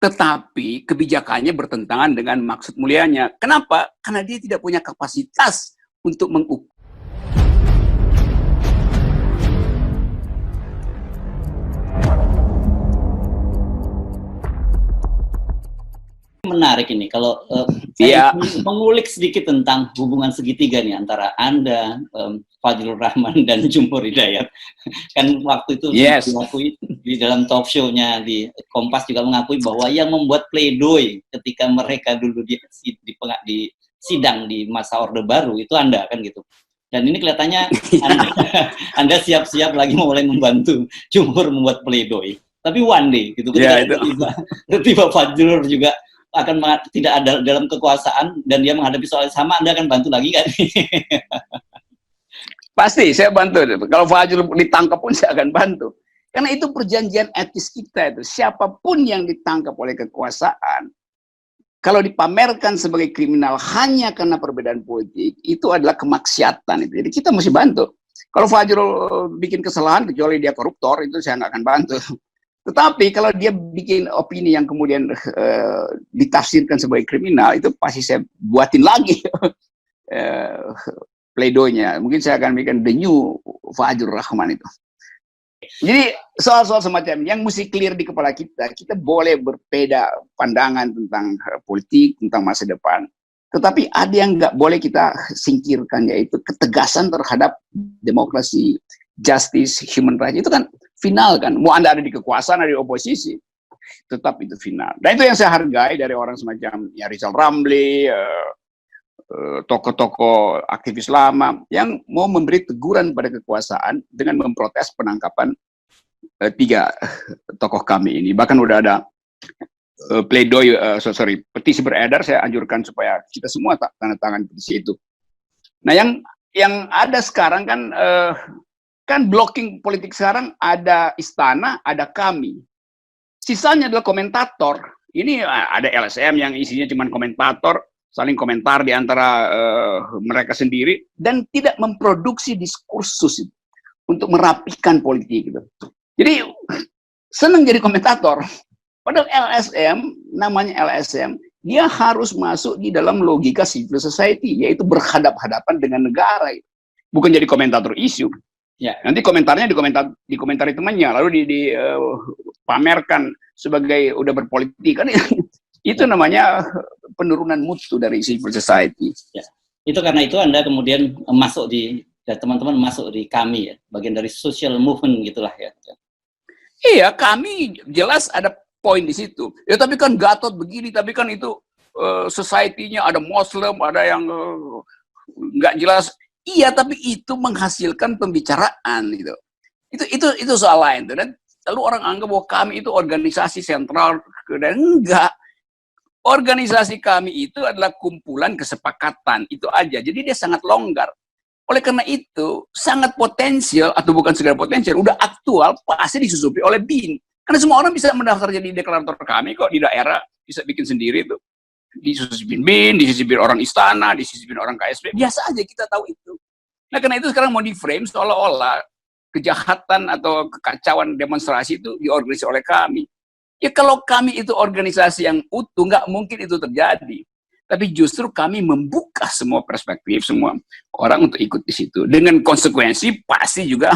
tetapi kebijakannya bertentangan dengan maksud mulianya. Kenapa? Karena dia tidak punya kapasitas untuk mengukur. Menarik ini kalau saya mengulik sedikit tentang hubungan segitiga nih antara Anda, Fadjrul Rahman dan Jumhur Hidayat. Kan waktu itu diakui di dalam talk show-nya di Kompas juga mengakui bahwa yang membuat pledoi ketika mereka dulu di sidang di masa Orde Baru itu Anda kan gitu. Dan ini kelihatannya Anda siap-siap lagi mulai membantu Jumhur membuat pledoi. Tapi one day gitu tiba-tiba Fadjrul juga akan tidak ada dalam kekuasaan dan dia menghadapi soal sama, Anda akan bantu lagi kan? Pasti saya bantu. Kalau Fadjrul ditangkap pun saya akan bantu. Karena itu perjanjian etis kita itu. Siapapun yang ditangkap oleh kekuasaan, kalau dipamerkan sebagai kriminal hanya karena perbedaan politik, itu adalah kemaksiatan itu. Jadi kita mesti bantu. Kalau Fadjrul bikin kesalahan, kecuali dia koruptor, itu saya nggak akan bantu. Tetapi kalau dia bikin opini yang kemudian ditafsirkan sebagai kriminal, itu pasti saya buatin lagi pledoinya. Mungkin saya akan bikin the new Fadjrul Rahman itu. Jadi soal-soal semacam yang mesti clear di kepala kita. Kita boleh berbeda pandangan tentang politik, tentang masa depan. Tetapi ada yang nggak boleh kita singkirkan, yaitu ketegasan terhadap demokrasi, justice, human rights. Itu kan final kan, mau Anda ada di kekuasaan, ada di oposisi, tetap itu final. Dan itu yang saya hargai dari orang semacam ya Rizal Ramli, tokoh-tokoh aktivis lama yang mau memberi teguran pada kekuasaan dengan memprotes penangkapan 3 tokoh kami ini. Bahkan udah ada petisi beredar, saya anjurkan supaya kita semua tanda tangan petisi itu. Nah, yang ada sekarang kan blocking politik sekarang ada istana, ada kami. Sisanya adalah komentator. Ini ada LSM yang isinya cuma komentator, saling komentar di antara mereka sendiri dan tidak memproduksi diskursus untuk merapikan politik gitu. Jadi senang jadi komentator. Padahal LSM, namanya LSM, dia harus masuk di dalam logika civil society, yaitu berhadap-hadapan dengan negara. Bukan jadi komentator isu. Ya, nanti komentarnya dikomentari temannya, lalu dipamerkan sebagai udah berpolitik kan itu namanya penurunan mutu dari civil society. Ya. Itu karena itu Anda kemudian masuk teman-teman masuk di kami ya, bagian dari social movement gitulah ya. Iya, kami jelas ada poin di situ. Ya tapi kan Gatot begini, tapi kan itu society-nya ada Muslim, ada yang nggak jelas. Iya, tapi itu menghasilkan pembicaraan gitu. Itu soal lain tuh. Dan lalu orang anggap bahwa kami itu organisasi sentral, dan enggak. Organisasi kami itu adalah kumpulan kesepakatan, itu aja. Jadi dia sangat longgar. Oleh karena itu, sangat potensial, atau bukan sekedar potensial, udah aktual, pasti disusupi oleh BIN. Karena semua orang bisa mendaftar jadi deklarator kami kok di daerah, bisa bikin sendiri tuh. Disusupin BIN, disusupin orang istana, disusupin orang KSP, biasa aja kita tahu itu. Nah karena itu sekarang mau di-frame seolah-olah kejahatan atau kekacauan demonstrasi itu diorganisasi oleh kami. Ya kalau kami itu organisasi yang utuh, nggak mungkin itu terjadi. Tapi justru kami membuka semua perspektif, semua orang untuk ikut di situ. Dengan konsekuensi pasti juga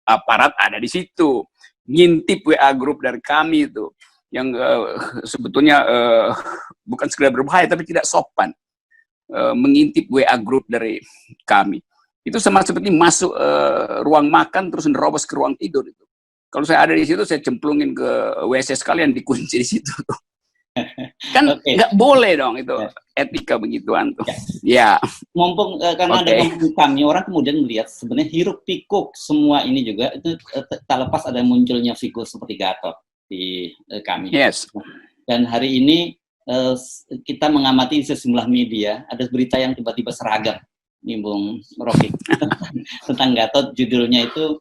aparat ada di situ. Ngintip WA group dari kami itu. Yang sebetulnya bukan sekedar berbahaya, tapi tidak sopan. Mengintip WA group dari kami. Itu sama seperti masuk ruang makan, terus nerobos ke ruang tidur. Itu. Kalau saya ada di situ, saya cemplungin ke WC sekalian, dikunci di situ. Tuh. Kan nggak boleh dong itu etika begituan tuh. Ya. Mumpung karena ada kami, orang kemudian melihat sebenarnya hiruk pikuk semua ini juga, itu tak lepas ada munculnya figur seperti Gatot di kami. Yes. Dan hari ini kita mengamati sejumlah media, ada berita yang tiba-tiba seragam, nih Bung Rocky, tentang Gatot. Judulnya itu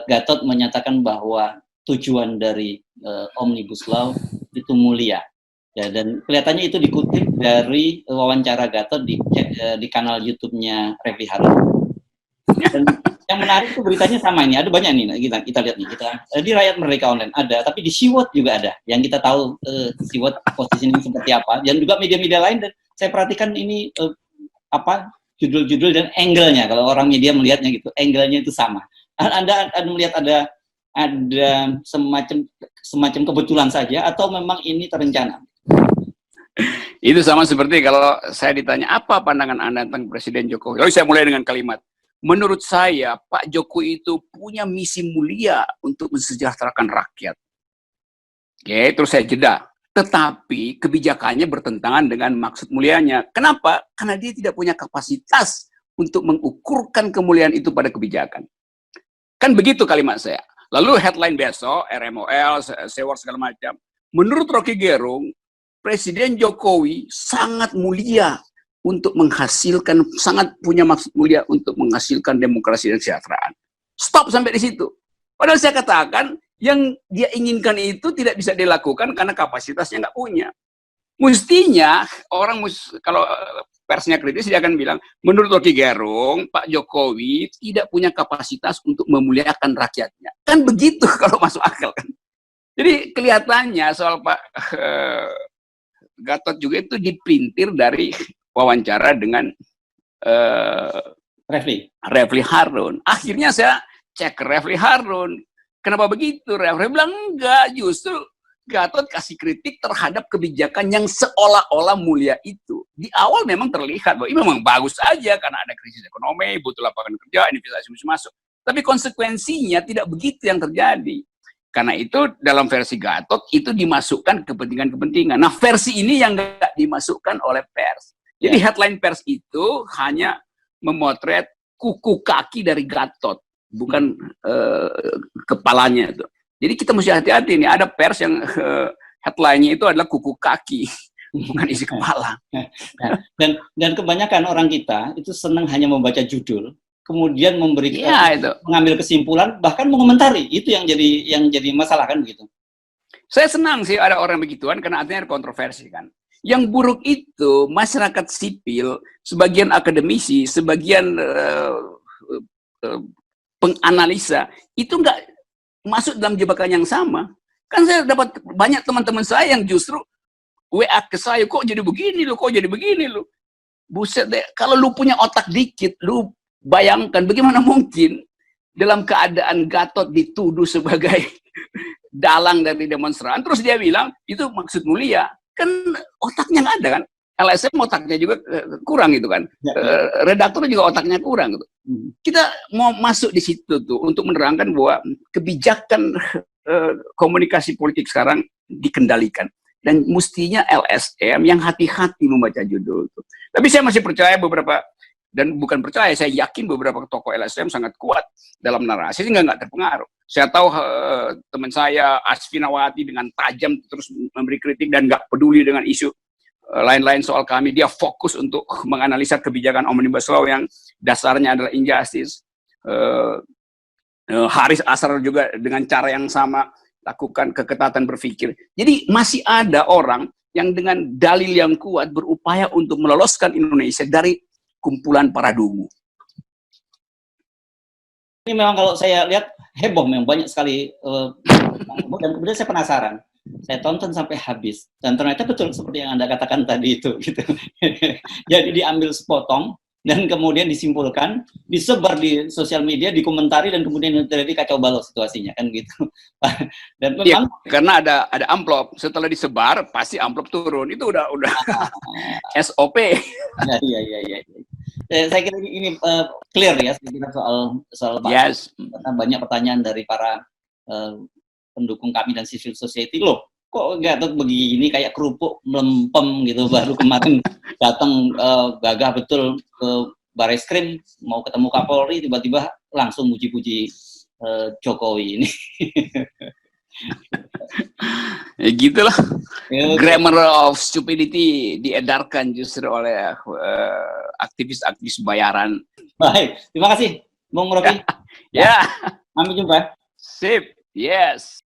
Gatot menyatakan bahwa tujuan dari Omnibus Law itu mulia. Ya, dan kelihatannya itu dikutip dari wawancara Gatot di kanal YouTube-nya Refli Harun. Dan Yang menarik itu beritanya sama ini, ada banyak nih, kita lihat nih, di Rakyat Merdeka Online ada, tapi di Siwot juga ada, yang kita tahu Siwot posisinya seperti apa, dan juga media-media lain, dan saya perhatikan ini judul-judul dan angle-nya, kalau orang media melihatnya gitu, angle-nya itu sama. Anda melihat ada semacam kebetulan saja, atau memang ini terencana? Itu sama seperti kalau saya ditanya, apa pandangan Anda tentang Presiden Jokowi? Lalu saya mulai dengan kalimat, menurut saya, Pak Jokowi itu punya misi mulia untuk mensejahterakan rakyat. Oke, terus saya jeda. Tetapi kebijakannya bertentangan dengan maksud mulianya. Kenapa? Karena dia tidak punya kapasitas untuk mengukurkan kemuliaan itu pada kebijakan. Kan begitu kalimat saya. Lalu headline besok, RMOL, Sewor segala macam. Menurut Rocky Gerung, Presiden Jokowi sangat mulia untuk menghasilkan, sangat punya maksud mulia untuk menghasilkan demokrasi dan kesejahteraan. Stop sampai di situ. Padahal saya katakan, yang dia inginkan itu tidak bisa dilakukan karena kapasitasnya nggak punya. Mestinya, orang kalau persnya kritis, dia akan bilang, menurut Rocky Gerung, Pak Jokowi tidak punya kapasitas untuk memuliakan rakyatnya. Kan begitu kalau masuk akal kan. Jadi kelihatannya soal Pak Gatot juga itu diprintir dari wawancara dengan Refli Harun. Akhirnya saya cek Refli Harun. Kenapa begitu? Refli bilang enggak, justru Gatot kasih kritik terhadap kebijakan yang seolah-olah mulia itu. Di awal memang terlihat bahwa ini memang bagus aja karena ada krisis ekonomi, butuh lapangan kerja, investasi masuk. Tapi konsekuensinya tidak begitu yang terjadi. Karena itu dalam versi Gatot itu dimasukkan kepentingan-kepentingan. Nah versi ini yang nggak dimasukkan oleh pers. Jadi headline pers itu hanya memotret kuku kaki dari Gatot, bukan kepalanya itu. Jadi kita mesti hati-hati nih. Ada pers yang headline-nya itu adalah kuku kaki, bukan isi kepala. Dan kebanyakan orang kita itu senang hanya membaca judul, kemudian mengambil kesimpulan, bahkan mengomentari. Itu yang jadi masalah kan begitu. Saya senang sih ada orang begituan karena artinya ada kontroversi kan. Yang buruk itu masyarakat sipil, sebagian akademisi, sebagian penganalisa itu nggak masuk dalam jebakan yang sama. Kan saya dapat banyak teman-teman saya yang justru WA ke saya, kok jadi begini lo, kok jadi begini lo. Buset deh, kalau lu punya otak dikit, lu bayangkan bagaimana mungkin dalam keadaan Gatot dituduh sebagai dalang dari demonstran, terus dia bilang itu maksud mulia. Kan otaknya nggak ada kan. LSM otaknya juga kurang gitu kan. Redaktur juga otaknya kurang gitu. Kita mau masuk di situ tuh untuk menerangkan bahwa kebijakan komunikasi politik sekarang dikendalikan. Dan mestinya LSM yang hati-hati membaca judul itu. Tapi saya masih percaya beberapa, dan bukan percaya, saya yakin beberapa tokoh LSM sangat kuat dalam narasi sehingga nggak terpengaruh. Saya tahu teman saya Asfinawati dengan tajam terus memberi kritik dan nggak peduli dengan isu lain-lain soal kami. Dia fokus untuk menganalisa kebijakan Omnibus Law yang dasarnya adalah injustice. Haris Asrar juga dengan cara yang sama lakukan keketatan berpikir. Jadi masih ada orang yang dengan dalil yang kuat berupaya untuk meloloskan Indonesia dari kumpulan para dungu. Ini memang kalau saya lihat heboh, memang banyak sekali. Dan kemudian saya penasaran. Saya tonton sampai habis. Dan ternyata betul seperti yang Anda katakan tadi itu. Gitu. Jadi diambil sepotong, dan kemudian disimpulkan, disebar di sosial media, dikomentari, dan kemudian terjadi kacau balau situasinya kan gitu. Dan memang karena ada amplop, setelah disebar pasti amplop turun, itu udah SOP. Iya. Saya kira ini clear ya, saya kira soal banyak pertanyaan dari para pendukung kami dan civil society. Loh, kok Gatot begini, kayak kerupuk melempem gitu, baru kemarin datang gagah betul ke Barreskrim mau ketemu Kapolri, tiba-tiba langsung muji-puji Jokowi ini. Ya gitulah. Grammar of stupidity diedarkan justru oleh aktivis-aktivis bayaran. Baik, terima kasih Bung Rocky. Ya. Sampai jumpa. Sip. Yes.